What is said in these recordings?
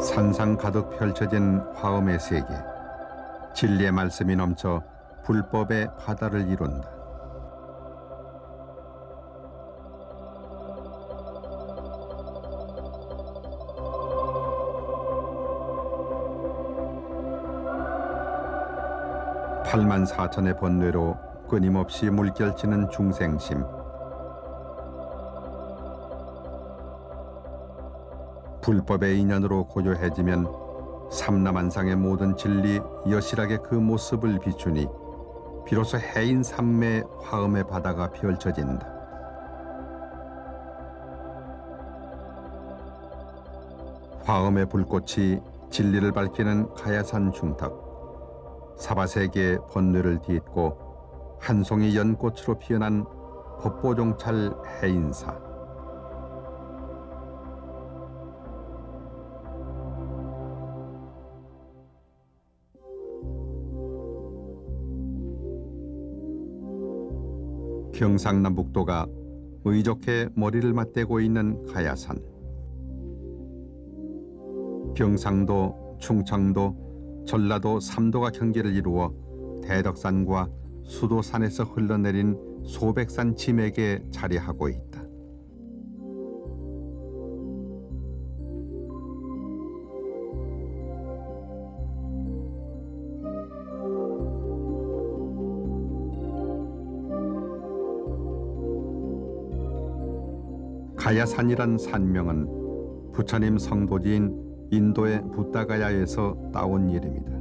산상 가득 펼쳐진 화엄의 세계, 진리의 말씀이 넘쳐 불법의 바다를 이룬다. (8만 4천의) 번뇌로 끊임없이 물결치는 중생심. 불법의 인연으로 고요해지면 삼라만상의 모든 진리 여실하게 그 모습을 비추니 비로소 해인 삼매의 화엄의 바다가 펼쳐진다. 화엄의 불꽃이 진리를 밝히는 가야산 중턱, 사바세계의 번뇌를 딛고 한 송이 연꽃으로 피어난 법보종찰 해인사. 경상남북도가 의좋게 머리를 맞대고 있는 가야산. 경상도, 충청도, 전라도 3도가 경계를 이루어 대덕산과 수도산에서 흘러내린 소백산 지맥에 자리하고 있다. 가야산이란 산명은 부처님 성도지인 인도의 부다가야에서 따온 이름이다.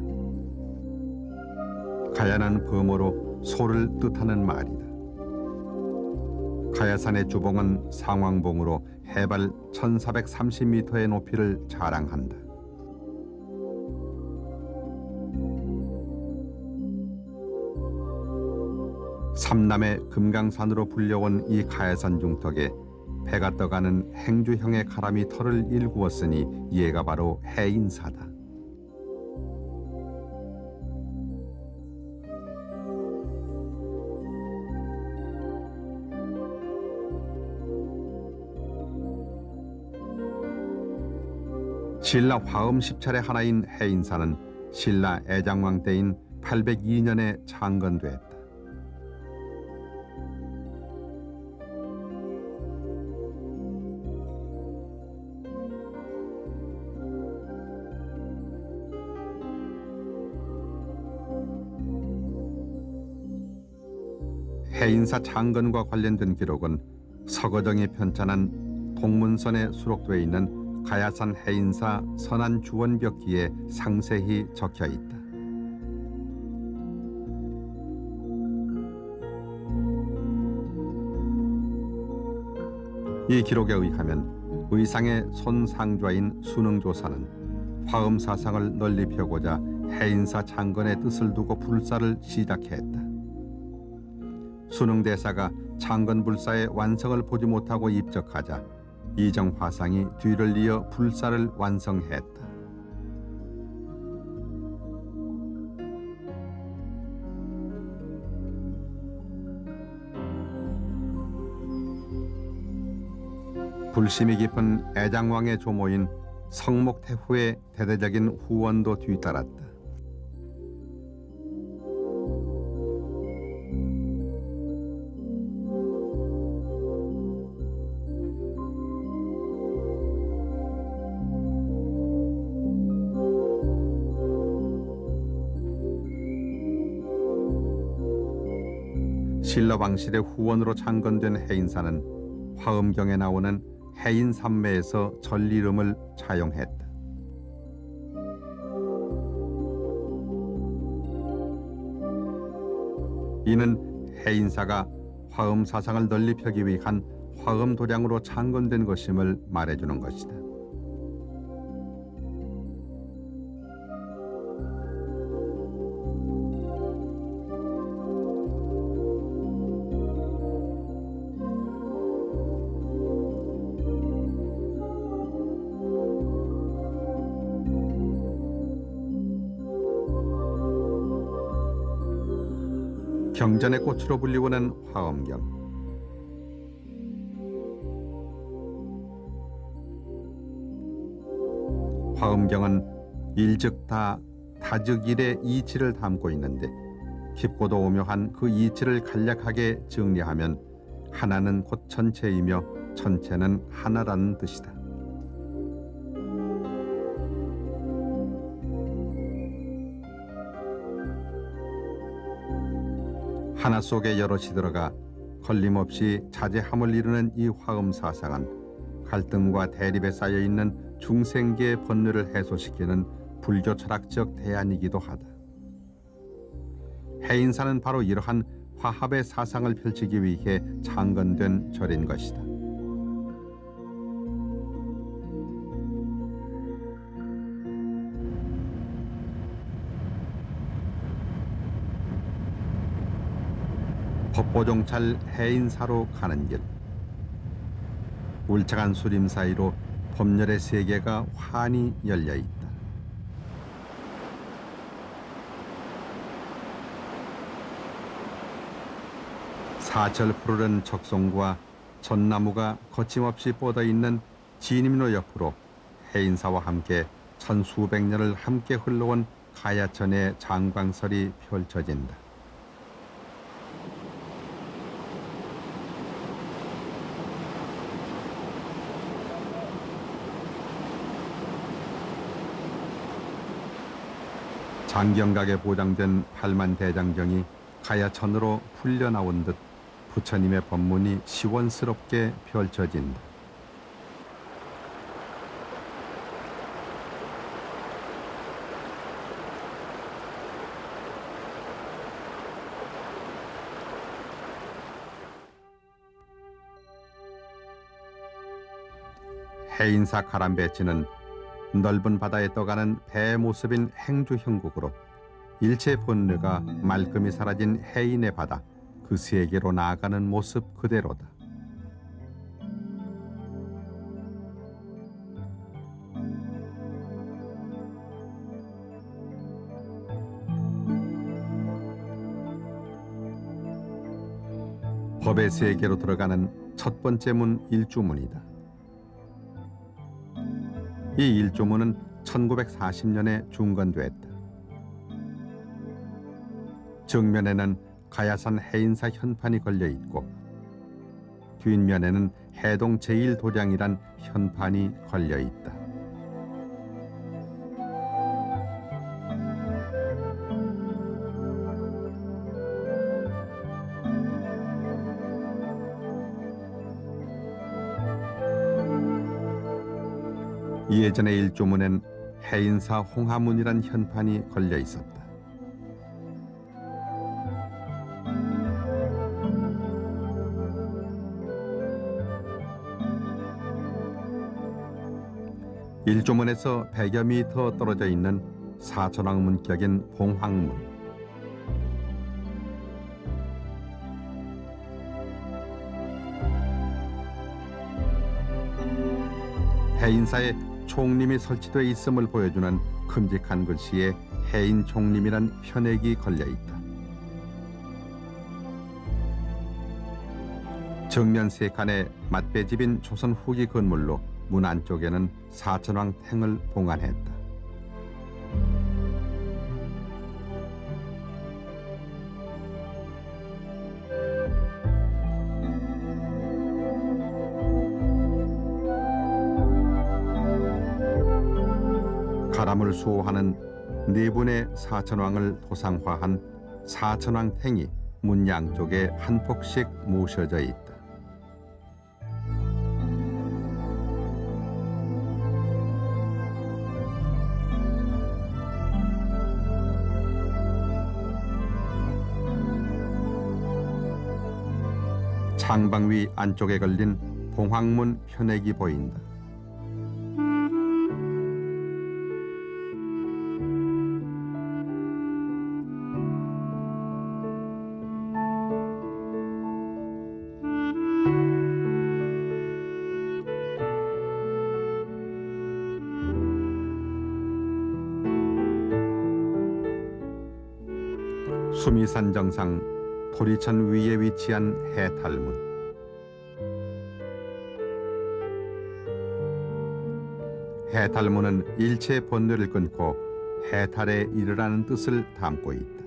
가야는 범어로 소를 뜻하는 말이다. 가야산의 주봉은 상왕봉으로 해발 1430m의 높이를 자랑한다. 삼남의 금강산으로 불려온 이 가야산 중턱에 배가 떠가는 행주형의 가람이 털을 일구었으니 얘가 바로 해인사다. 신라 화엄 10차례 하나인 해인사는 신라 애장왕 때인 802년에 창건됐다. 해인사 창건과 관련된 기록은 서거정이 편찬한 동문선에 수록되어 있는 가야산 해인사 선안 주원벽기에 상세히 적혀 있다. 이 기록에 의하면 의상의 손상좌인 순응조사는 화엄 사상을 널리 펴고자 해인사 창건의 뜻을 두고 불사를 시작했다. 순응대사가 창건불사의 완성을 보지 못하고 입적하자 이정화상이 뒤를 이어 불사를 완성했다. 불심이 깊은 애장왕의 조모인 성목태후의 대대적인 후원도 뒤따랐다. 신라 왕실의 후원으로 창건된 해인사는 화엄경에 나오는 해인삼매에서 전리름을 차용했다. 이는 해인사가 화엄 사상을 널리 펴기 위한 화엄 도량으로 창건된 것임을 말해주는 것이다. 경전의 꽃으로 불리우는 화엄경. 화엄경은 일즉다 다즉일의 이치를 담고 있는데 깊고도 오묘한 그 이치를 간략하게 정리하면 하나는 곧 전체이며 전체는 하나라는 뜻이다. 하나 속에 여럿이 들어가 걸림없이 자제함을 이루는 이 화엄사상은 갈등과 대립에 쌓여있는 중생계의 번뇌를 해소시키는 불교 철학적 대안이기도 하다. 해인사는 바로 이러한 화합의 사상을 펼치기 위해 창건된 절인 것이다. 법보종찰 해인사로 가는 길. 울창한 수림 사이로 법렬의 세계가 환히 열려 있다. 사철 푸르른 적송과 전나무가 거침없이 뻗어있는 진임로 옆으로 해인사와 함께 천수백 년을 함께 흘러온 가야천의 장광설이 펼쳐진다. 장경각에 보장된 8만 대장경이 가야천으로 풀려나온 듯 부처님의 법문이 시원스럽게 펼쳐진다. 해인사 가람배치는 넓은 바다에 떠가는 배의 모습인 행주형국으로 일체 번뇌가 말끔히 사라진 해인의 바다, 그 세계로 나아가는 모습 그대로다. 법의 세계로 들어가는 첫 번째 문 일주문이다. 이 일주문은 1940년에 중건됐다. 정면에는 가야산 해인사 현판이 걸려 있고 뒷면에는 해동 제1도량이란 현판이 걸려 있다. 예전의 일조문엔 해인사 홍하문이란 현판이 걸려 있었다. 일조문에서 100여 미터 떨어져 있는 사천왕문격인 봉황문. 해인사에 총림이 설치되어 있음을 보여주는 큼직한 글씨에 해인 총림이란 현액이 걸려 있다. 정면 세 칸의 맞배집인 조선 후기 건물로 문 안쪽에는 사천왕 탱을 봉안했다. 가람을 수호하는 네 분의 사천왕을 도상화한 사천왕 탱이 문 양쪽에 한 폭씩 모셔져 있다. 창방 위 안쪽에 걸린 봉황문 편액이 보인다. 수미산 정상 도리천 위에 위치한 해탈문. 해탈문은 일체 번뇌를 끊고 해탈에 이르라는 뜻을 담고 있다.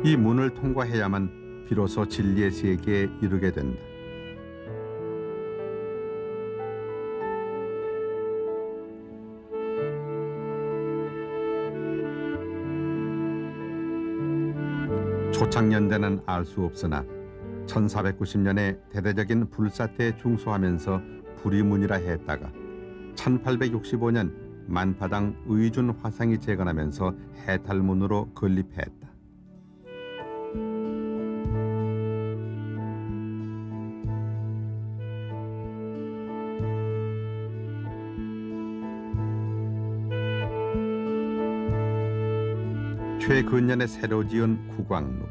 이 문을 통과해야만 비로소 진리의 세계에 이르게 된다. 초창년대는 알 수 없으나 1490년에 대대적인 불사태에 중수하면서 불이문이라 했다가 1865년 만파당 의준 화상이 재건하면서 해탈문으로 건립했다. 최근년에 새로 지은 구광로.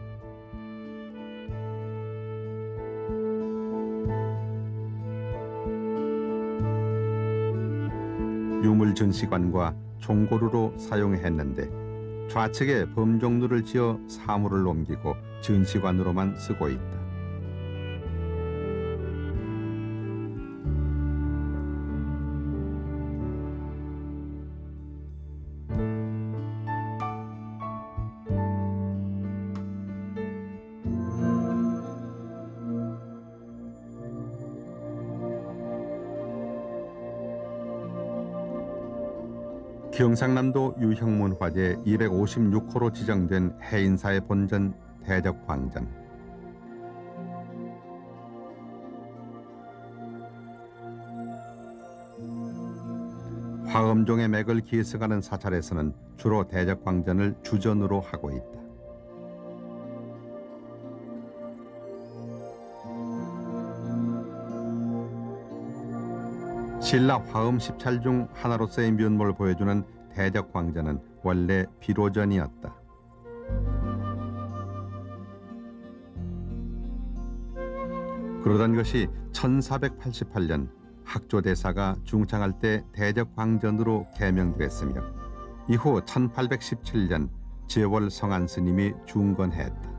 유물 전시관과 종고루로 사용했는데 좌측에 범종루를 지어 사물을 옮기고 전시관으로만 쓰고 있다. 경상남도 유형문 화재 256호로 지정된 해인사의 본전 대적광전. 화엄종의 맥을 기습하는 사찰에서는 주로 대적광전을 주전으로 하고 있다. 신라 화엄 10찰 중 하나로서의 면모를 보여주는 대적광전은 원래 비로전이었다. 그러던 것이 1488년 학조대사가 중창할 때 대적광전으로 개명되었으며 이후 1817년 제월 성안 스님이 중건했다.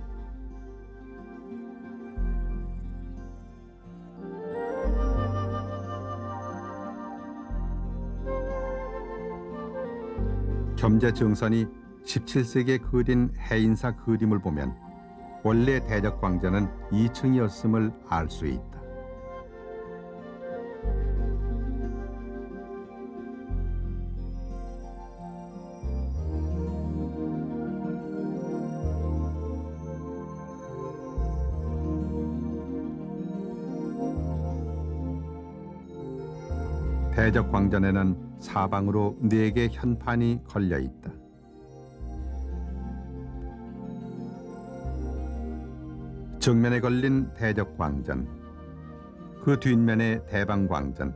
겸재정선이 17세기에 그린 해인사 그림을 보면 원래 대적광전은 2층이었음을 알 수 있다. 대적광전에는 사방으로 4개 현판이 걸려 있다. 정면에 걸린 대적광전, 그 뒷면에 대방광전,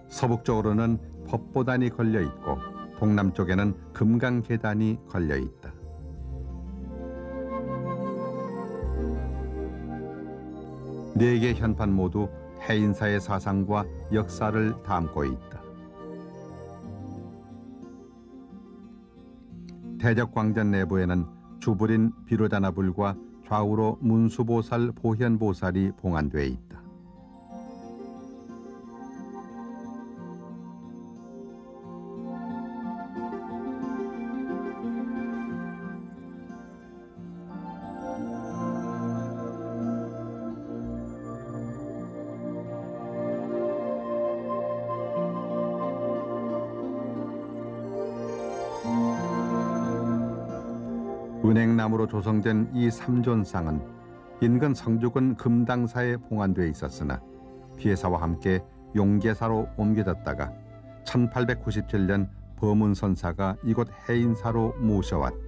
서북쪽으로는 법보단이 걸려 있고 동남쪽에는 금강계단이 걸려 있다. 네 개 현판 모두 해인사의 사상과 역사를 담고 있다. 대적광전 내부에는 주불인 비로자나불과 좌우로 문수보살, 보현보살이 봉안되어 있다. 은행나무로 조성된 이 삼존상은 인근 성주군 금당사에 봉안되어 있었으나 피해사와 함께 용계사로 옮겨졌다가 1897년 범운선사가 이곳 해인사로 모셔왔다.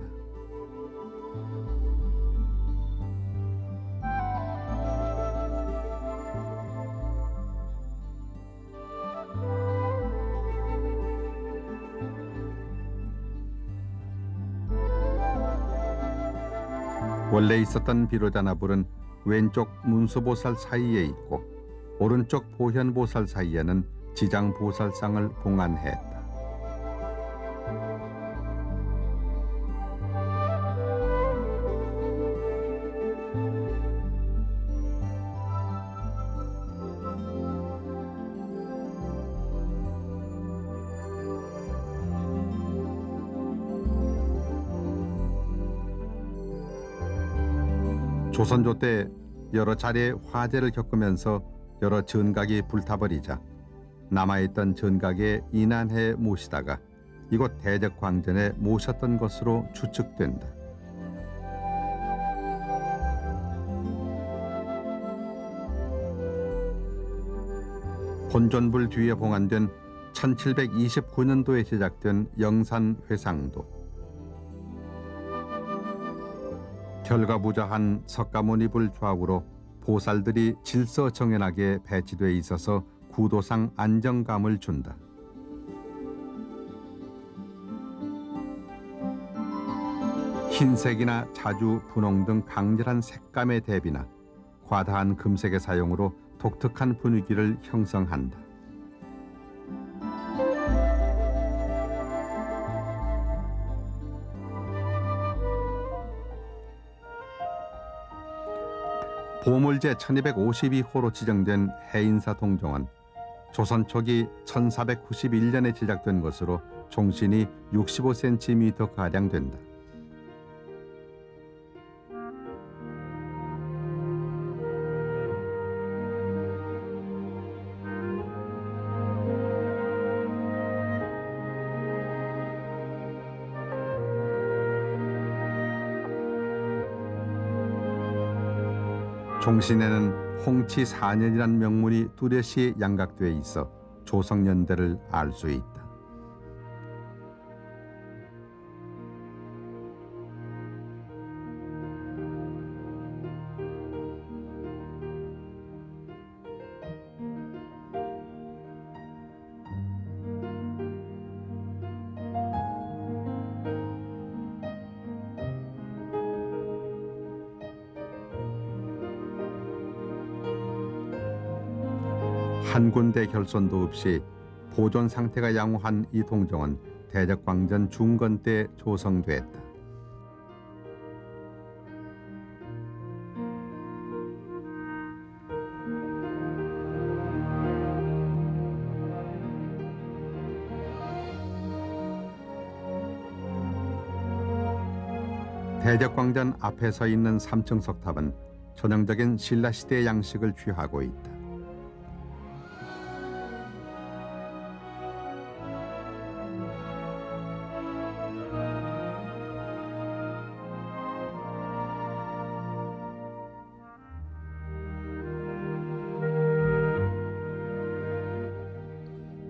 원래 있었던 비로자나불은 왼쪽 문수보살 사이에 있고 오른쪽 보현보살 사이에는 지장보살상을 봉안했다. 조선조 때 여러 차례 화재를 겪으면서 여러 전각이 불타버리자 남아있던 전각에 인안해 모시다가 이곳 대적광전에 모셨던 것으로 추측된다. 본전불 뒤에 봉안된 1729년도에 제작된 영산회상도, 결과부자한 석가모니불 좌우로 보살들이 질서정연하게 배치돼 있어서 구도상 안정감을 준다. 흰색이나 자주, 분홍 등 강렬한 색감의 대비나 과다한 금색의 사용으로 독특한 분위기를 형성한다. 보물제 1252호로 지정된 해인사 동정은 조선 초기 1491년에 제작된 것으로 종신이 65cm가량 된다. 종신에는 홍치 4년이라는 명문이 뚜렷이 양각되어 있어 조성년대를 알 수 있다. 한 군데 결손도 없이 보존 상태가 양호한 이 동정은 대적광전 중건 때 조성됐다. 대적광전 앞에 서 있는 3층 석탑은 전형적인 신라시대의 양식을 취하고 있다.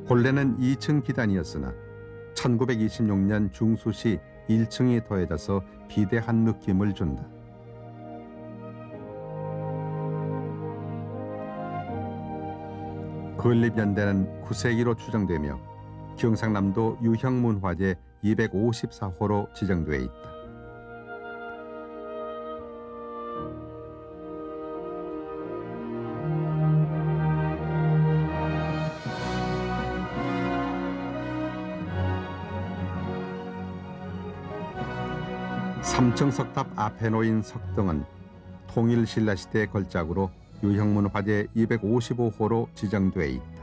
본래는 2층 기단이었으나 1926년 중수시 1층이 더해져서 비대한 느낌을 준다. 건립연대는 9세기로 추정되며 경상남도 유형문화재 254호로 지정되어 있다. 삼층 석탑 앞에 놓인 석등은 통일 신라시대 걸작으로 유형문화재 255호로 지정돼 있다.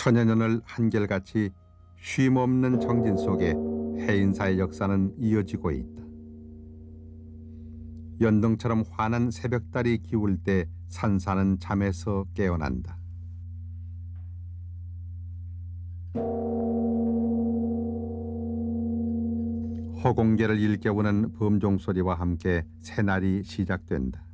천여년을 한결같이 쉼없는 정진 속에 해인사의 역사는 이어지고 있다. 연등처럼 환한 새벽달이 기울 때 산사는 잠에서 깨어난다. 허공계를 일깨우는 범종소리와 함께 새날이 시작된다.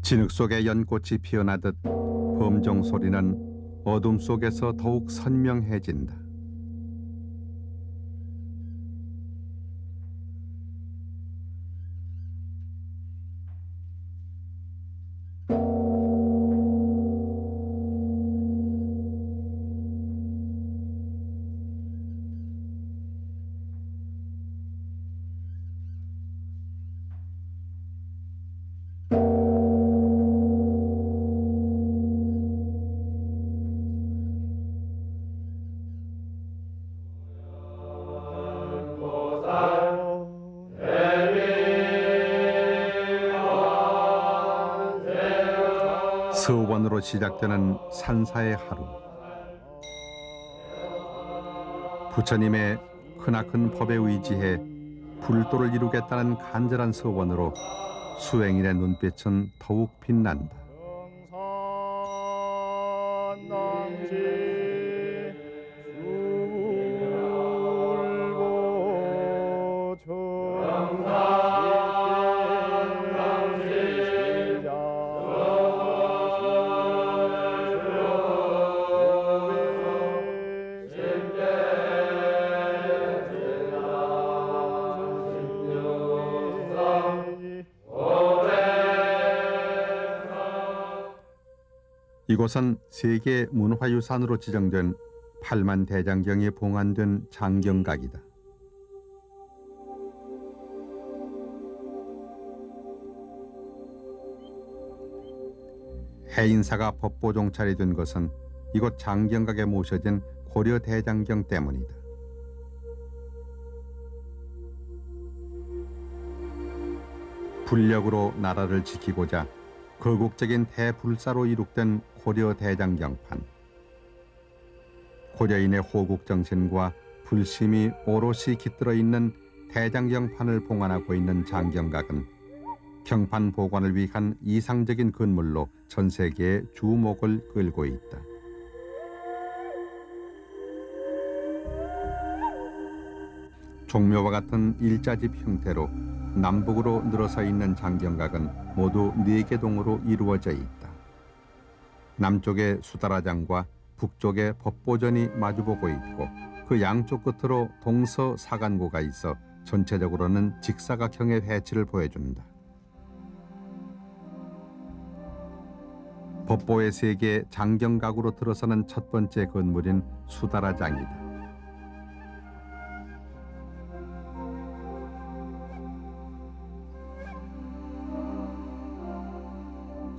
진흙 속에 연꽃이 피어나듯 범정 소리는 어둠 속에서 더욱 선명해진다. 서원으로 시작되는 산사의 하루. 부처님의 크나큰 법에 의지해 불도를 이루겠다는 간절한 서원으로 수행인의 눈빛은 더욱 빛난다. 이곳은 세계 문화유산으로 지정된 팔만대장경이 봉안된 장경각이다. 해인사가 법보종찰이 된 것은 이곳 장경각에 모셔진 고려대장경 때문이다. 불력으로 나라를 지키고자 거국적인 대불사로 이룩된 고려대장경판. 고려인의 호국정신과 불심이 오롯이 깃들어 있는 대장경판을 봉안하고 있는 장경각은 경판 보관을 위한 이상적인 건물로 전 세계의 주목을 끌고 있다. 종묘와 같은 일자집 형태로 남북으로 늘어서 있는 장경각은 모두 4개 동으로 이루어져 있다. 남쪽에 수다라장과 북쪽에 법보전이 마주보고 있고 그 양쪽 끝으로 동서사간고가 있어 전체적으로는 직사각형의 배치를 보여준다. 법보의 세계 장경각으로 들어서는 첫 번째 건물인 수다라장이다.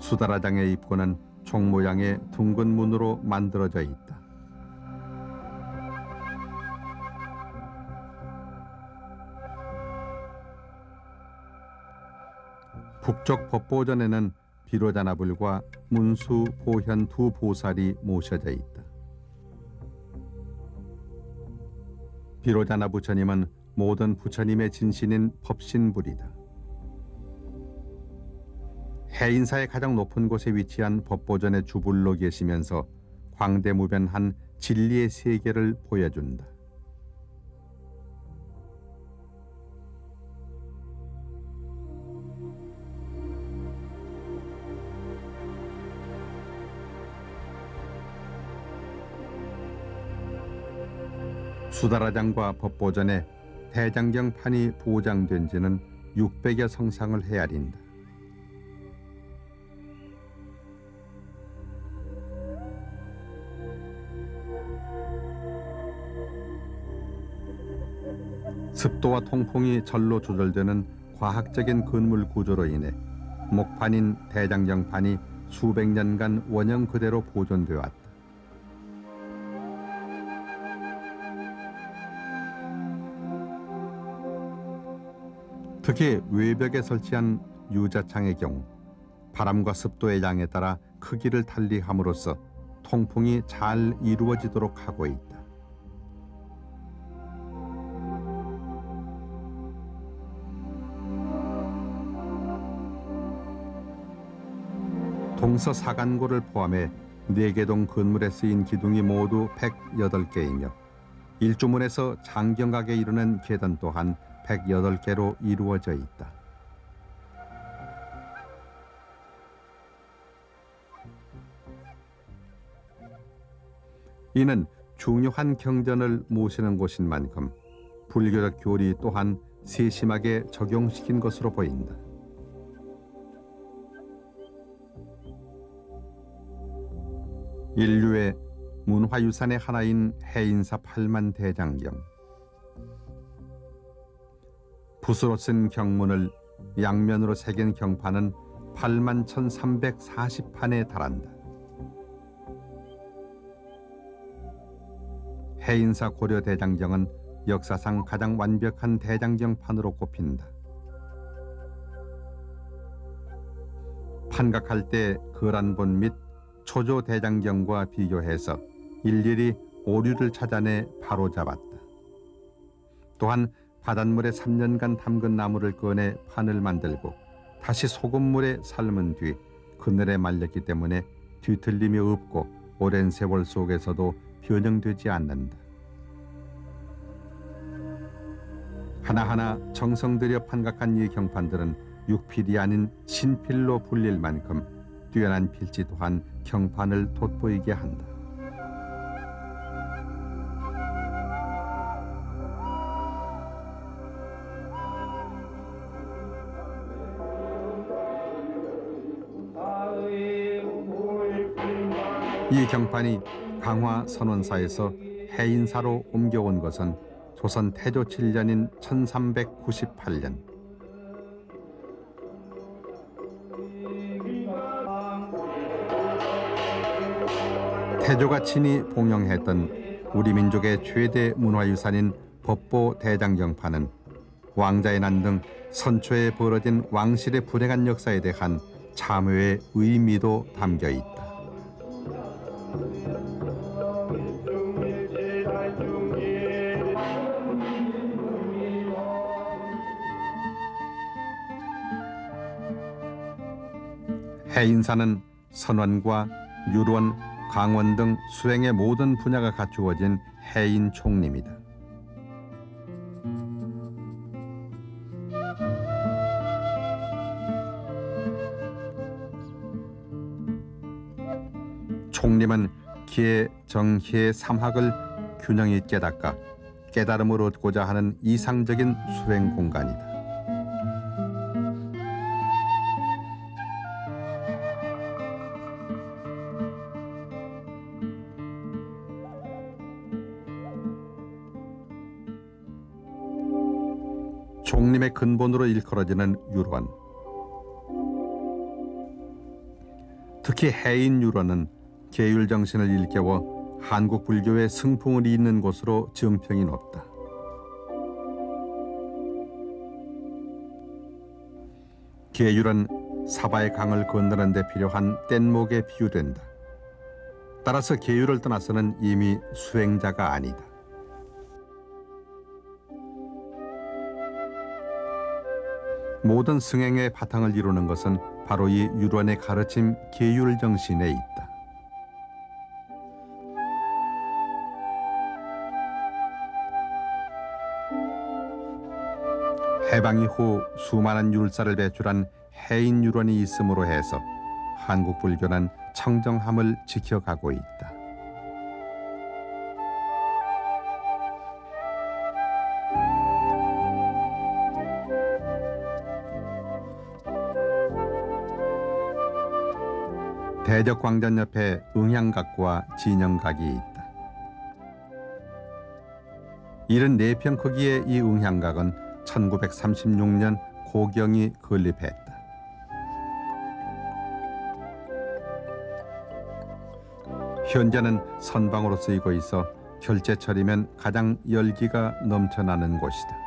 수다라장의 입구는 총 모양의 둥근 문으로 만들어져 있다. 북쪽 법보전에는 비로자나불과 문수, 보현 두 보살이 모셔져 있다. 비로자나 부처님은 모든 부처님의 진신인 법신불이다. 해인사의 가장 높은 곳에 위치한 법보전의 주불로 계시면서 광대무변한 진리의 세계를 보여준다. 수다라장과 법보전에 대장경판이 보장된 지는 600여 성상을 헤아린다. 습도와 통풍이 절로 조절되는 과학적인 건물 구조로 인해 목판인 대장경판이 수백 년간 원형 그대로 보존되어 왔다. 특히 외벽에 설치한 유자창의 경우 바람과 습도의 양에 따라 크기를 달리함으로써 통풍이 잘 이루어지도록 하고 있다. 동서사간고를 포함해 4개 동 건물에 쓰인 기둥이 모두 108개이며 일주문에서 장경각에 이르는 계단 또한 108개로 이루어져 있다. 이는 중요한 경전을 모시는 곳인 만큼 불교적 교리 또한 세심하게 적용시킨 것으로 보인다. 인류의 문화유산의 하나인 해인사 8만 대장경. 붓으로 쓴 경문을 양면으로 새긴 경판은 8만 1340판에 달한다. 해인사 고려 대장경은 역사상 가장 완벽한 대장경판으로 꼽힌다. 판각할 때 거란본 및 초조 대장경과 비교해서 일일이 오류를 찾아내 바로잡았다. 또한 바닷물에 3년간 담근 나무를 꺼내 판을 만들고 다시 소금물에 삶은 뒤 그늘에 말렸기 때문에 뒤틀림이 없고 오랜 세월 속에서도 변형되지 않는다. 하나하나 정성 들여 판각한 이 경판들은 육필이 아닌 신필로 불릴 만큼 뛰어난 필지 또한 경판을 돋보이게 한다. 이 경판이 강화 선원사에서 해인사로 옮겨온 것은 조선 태조 7년인 1398년. 태조가 친히 봉영했던 우리 민족의 최대 문화유산인 법보 대장경판은 왕자의 난 등 선초에 벌어진 왕실의 불행한 역사에 대한 참회의 의미도 담겨 있다. 해인사는 선원과 율원, 강원 등 수행의 모든 분야가 갖추어진 해인 총림이다. 총림은 기의, 정희의 삼학을 균형 있게 닦아 깨달음을 얻고자 하는 이상적인 수행 공간이다. 총림의 근본으로 일컬어지는 율원. 특히 해인 율원은 계율 정신을 일깨워 한국 불교의 승풍을 잇는 곳으로 정평이 높다. 계율은 사바의 강을 건너는 데 필요한 뗏목에 비유된다. 따라서 계율을 떠나서는 이미 수행자가 아니다. 모든 승행의 바탕을 이루는 것은 바로 이 율원의 가르침 계율 정신에 있다. 해방 이후 수많은 율사를 배출한 해인 율원이 있음으로 해서 한국 불교는 청정함을 지켜가고 있다. 대적광전 옆에 응향각과 진영각이 있다. 74평 크기의 이 응향각은 1936년 고경이 건립했다. 현재는 선방으로 쓰이고 있어 결제철이면 가장 열기가 넘쳐나는 곳이다.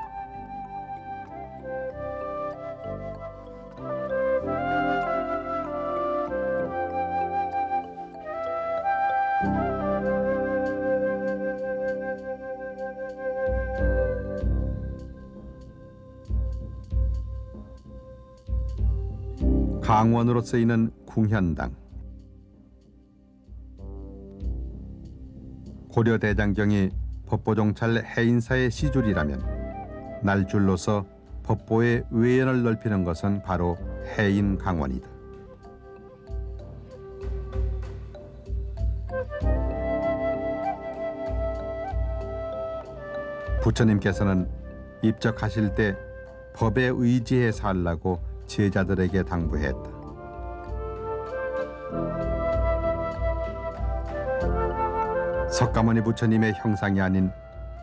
강원으로 쓰이는 궁현당. 고려 대장경이 법보종찰 해인사의 시줄이라면 날줄로서 법보의 외연을 넓히는 것은 바로 해인 강원이다. 부처님께서는 입적하실 때 법에 의지해 살라고 제자들에게 당부했다. 석가모니 부처님의 형상이 아닌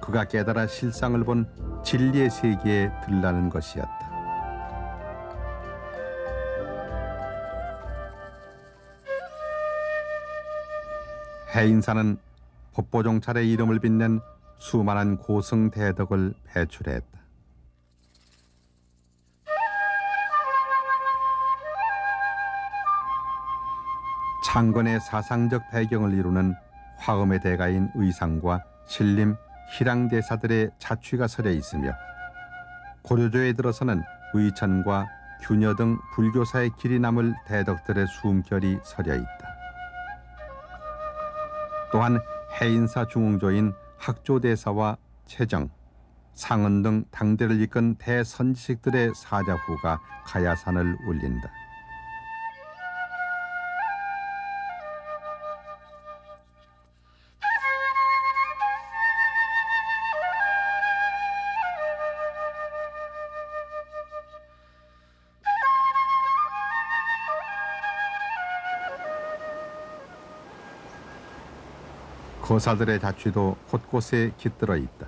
그가 깨달아 실상을 본 진리의 세계에 들라는 것이었다. 해인사는 법보종찰의 이름을 빛낸 수많은 고승대덕을 배출했다. 창건의 사상적 배경을 이루는 화엄의 대가인 의상과 신림, 희랑대사들의 자취가 서려 있으며 고려조에 들어서는 의천과 균여 등 불교사의 길이 남을 대덕들의 숨결이 서려 있다. 또한 해인사 중흥조인 학조대사와 최정, 상은 등 당대를 이끈 대선지식들의 사자후가 가야산을 울린다. 거사들의 자취도 곳곳에 깃들어 있다.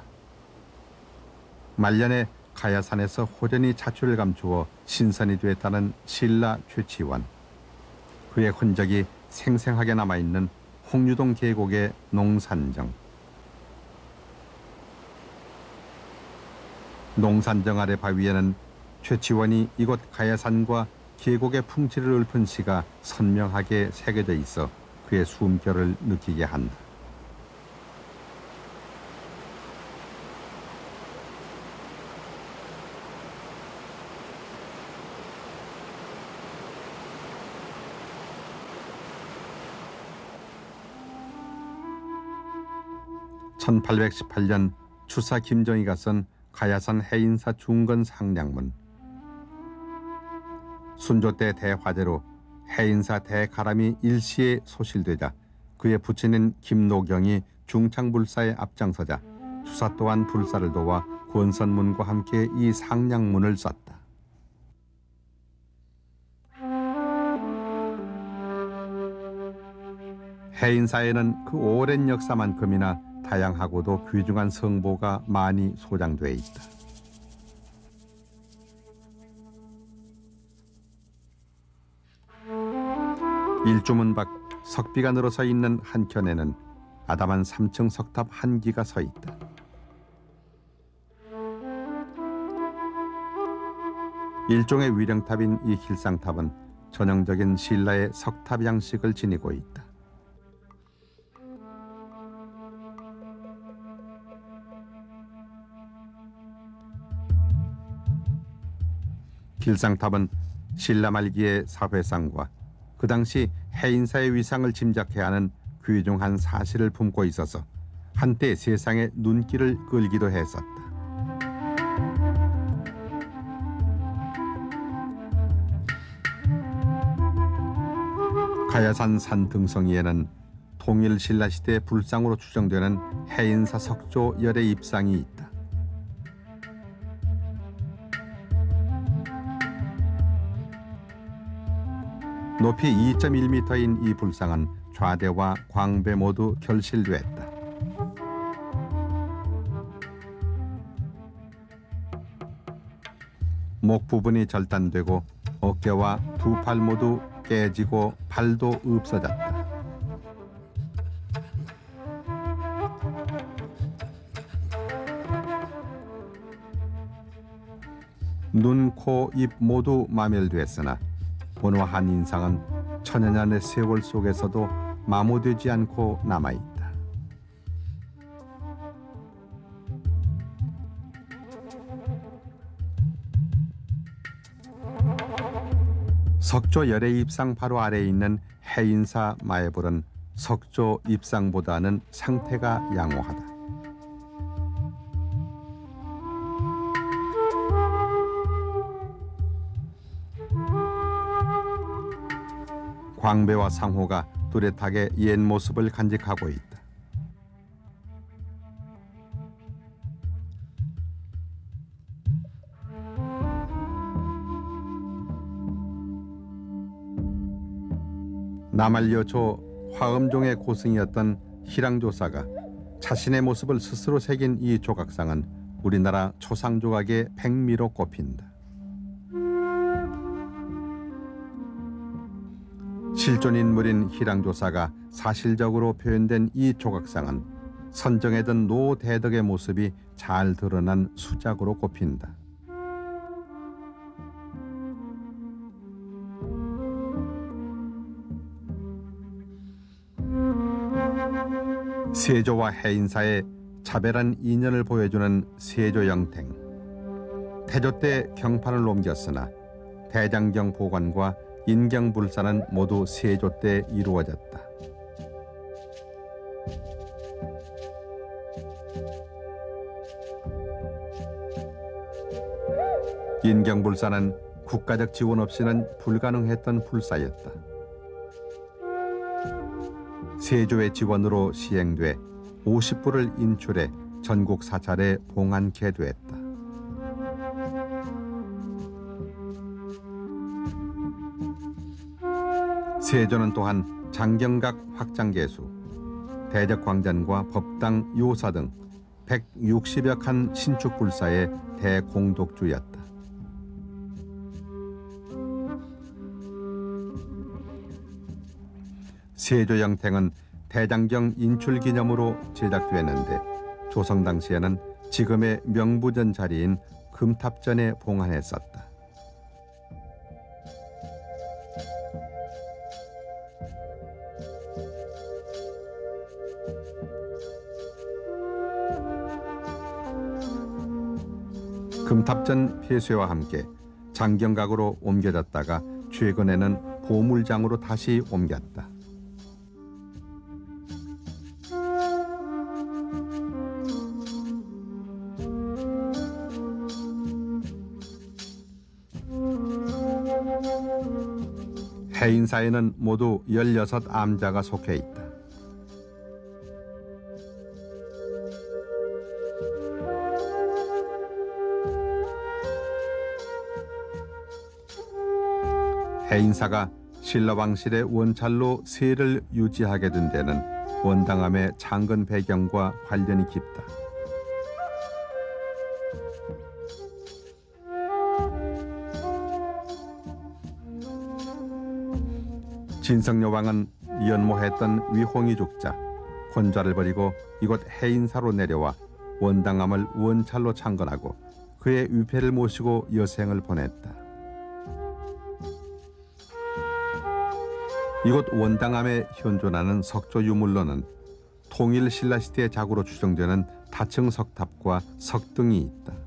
말년에 가야산에서 호련히 자취를 감추어 신선이 됐다는 신라 최치원. 그의 흔적이 생생하게 남아있는 홍유동 계곡의 농산정. 농산정 아래 바위에는 최치원이 이곳 가야산과 계곡의 풍치를 읊은 시가 선명하게 새겨져 있어 그의 숨결을 느끼게 한다. (1818년) 추사 김정희가 쓴 가야산 해인사 중건 상량문. 순조 때 대화재로 해인사 대가람이 일시에 소실되자 그의 부친인 김노경이 중창불사에 앞장서자 추사 또한 불사를 도와 권선문과 함께 이 상량문을 썼다. 해인사에는 그 오랜 역사만큼이나 다양하고도 귀중한 성보가 많이 소장돼 있다. 일주문 밖 석비가 늘어서 있는 한켠에는 아담한 3층 석탑 한 기가 서 있다. 일종의 위령탑인 이 길상탑은 전형적인 신라의 석탑 양식을 지니고 있다. 길상탑은 신라 말기의 사회상과 그 당시 해인사의 위상을 짐작해야 하는 귀중한 사실을 품고 있어서 한때 세상의 눈길을 끌기도 했었다. 가야산 산 등성이에는 통일 신라 시대 불상으로 추정되는 해인사 석조 열의 입상이 있다. 높이 2.1m인 이 불상은 좌대와 광배 모두 결실됐다. 목 부분이 절단되고 어깨와 두 팔 모두 깨지고 발도 없어졌다. 눈, 코, 입 모두 마멸됐으나 온화한 인상은 천여년의 세월 속에서도 마모되지 않고 남아있다. 석조 열의 입상 바로 아래에 있는 해인사 마애불은 석조 입상보다는 상태가 양호하다. 광배와 상호가 뚜렷하게 옛 모습을 간직하고 있다. 남한여초 화엄종의 고승이었던 희랑조사가 자신의 모습을 스스로 새긴 이 조각상은 우리나라 초상조각의 백미로 꼽힌다. 실존 인물인 희랑조사가 사실적으로 표현된 이 조각상은 선정에 든 노대덕의 모습이 잘 드러난 수작으로 꼽힌다. 세조와 해인사의 차별한 인연을 보여주는 세조영탱. 태조 때 경판을 옮겼으나 대장경 보관과 인경불사는 모두 세조 때 이루어졌다. 인경불사는 국가적 지원 없이는 불가능했던 불사였다. 세조의 지원으로 시행돼 50부를 인출해 전국 사찰에 봉안케 됐다. 세조는 또한 장경각 확장계수, 대적광전과 법당 요사 등 160여 칸 신축불사의 대공독주였다. 세조영탱은 대장경 인출 기념으로 제작되었는데 조성 당시에는 지금의 명부전 자리인 금탑전에 봉안했었다. 금탑전 폐쇄와 함께 장경각으로 옮겨졌다가 최근에는 보물장으로 다시 옮겼다. 해인사에는 모두 16암자가 속해 있다. 해인사가 신라왕실의 원찰로 세를 유지하게 된 데는 원당함의 창건 배경과 관련이 깊다. 진성여왕은 연모했던 위홍이 죽자 권좌를 버리고 이곳 해인사로 내려와 원당함을 원찰로 창건하고 그의 위패를 모시고 여생을 보냈다. 이곳 원당함에 현존하는 석조 유물로는 통일 신라시대 자구로 추정되는 다층 석탑과 석등이 있다.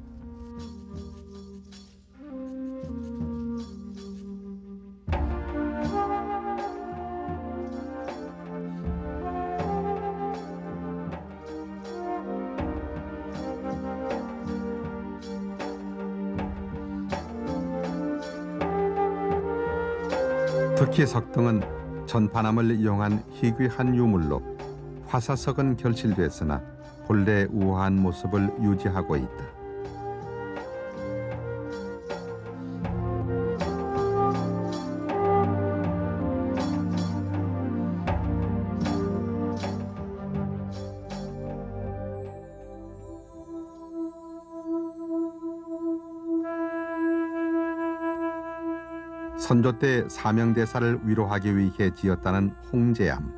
특히 석등은 전파남을 이용한 희귀한 유물로 화사석은 결실됐으나 본래 우아한 모습을 유지하고 있다. 선조 때 사명대사를 위로하기 위해 지었다는 홍제암.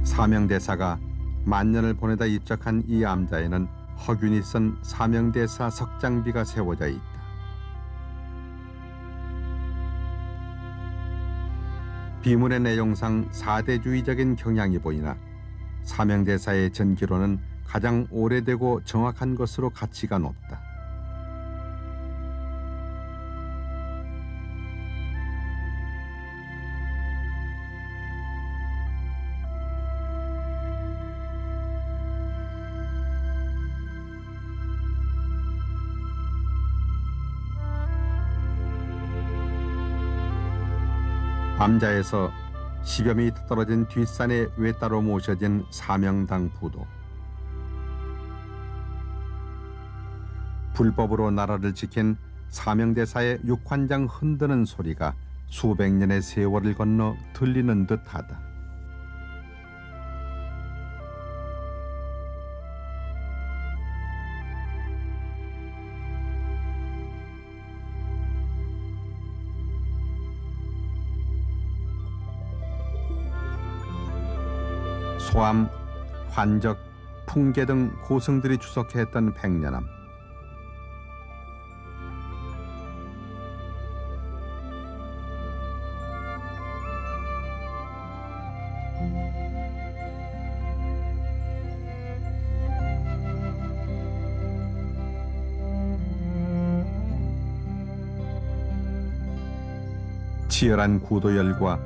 사명대사가 만년을 보내다 입적한 이 암자에는 허균이 쓴 사명대사 석장비가 세워져 있다. 비문의 내용상 사대주의적인 경향이 보이나 사명대사의 전기로는 가장 오래되고 정확한 것으로 가치가 높다. 암자에서 10여 미터 떨어진 뒷산에 외따로 모셔진 사명당 부도. 불법으로 나라를 지킨 사명대사의 육환장 흔드는 소리가 수백 년의 세월을 건너 들리는 듯하다. 소암, 환적, 풍계 등 고승들이 주석했던 백년암. 치열한 구도열과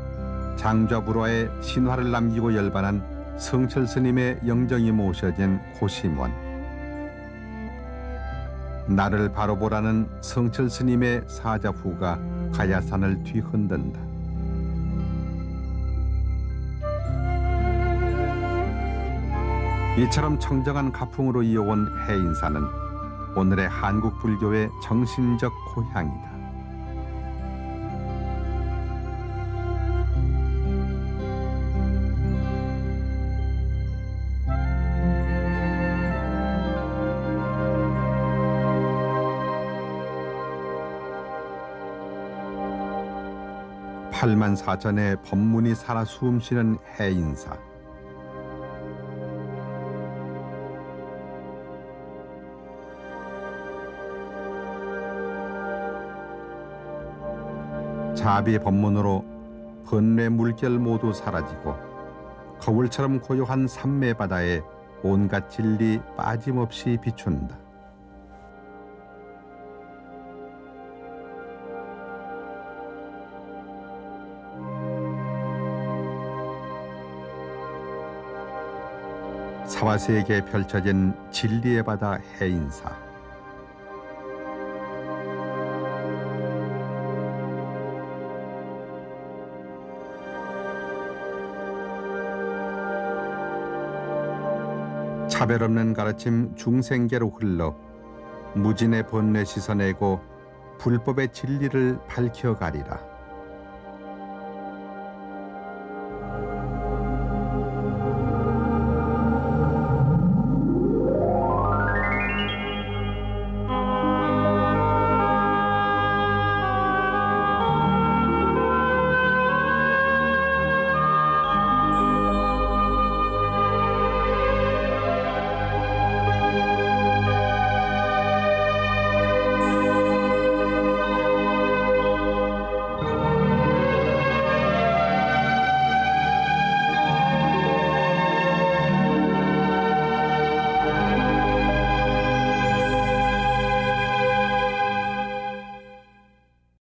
장좌불화의 신화를 남기고 열반한 성철 스님의 영정이 모셔진 고심원. 나를 바로 보라는 성철 스님의 사자후가 가야산을 뒤흔든다. 이처럼 청정한 가풍으로 이어온 해인사는 오늘의 한국 불교의 정신적 고향이다. 팔만 사천의 법문이 살아 숨쉬는 해인사. 자비 법문으로 번뇌 물결 모두 사라지고 거울처럼 고요한 삼매 바다에 온갖 진리 빠짐없이 비춘다. 사화세계에 펼쳐진 진리의 바다 해인사. 차별 없는 가르침 중생계로 흘러 무진의 번뇌 씻어내고 불법의 진리를 밝혀가리라.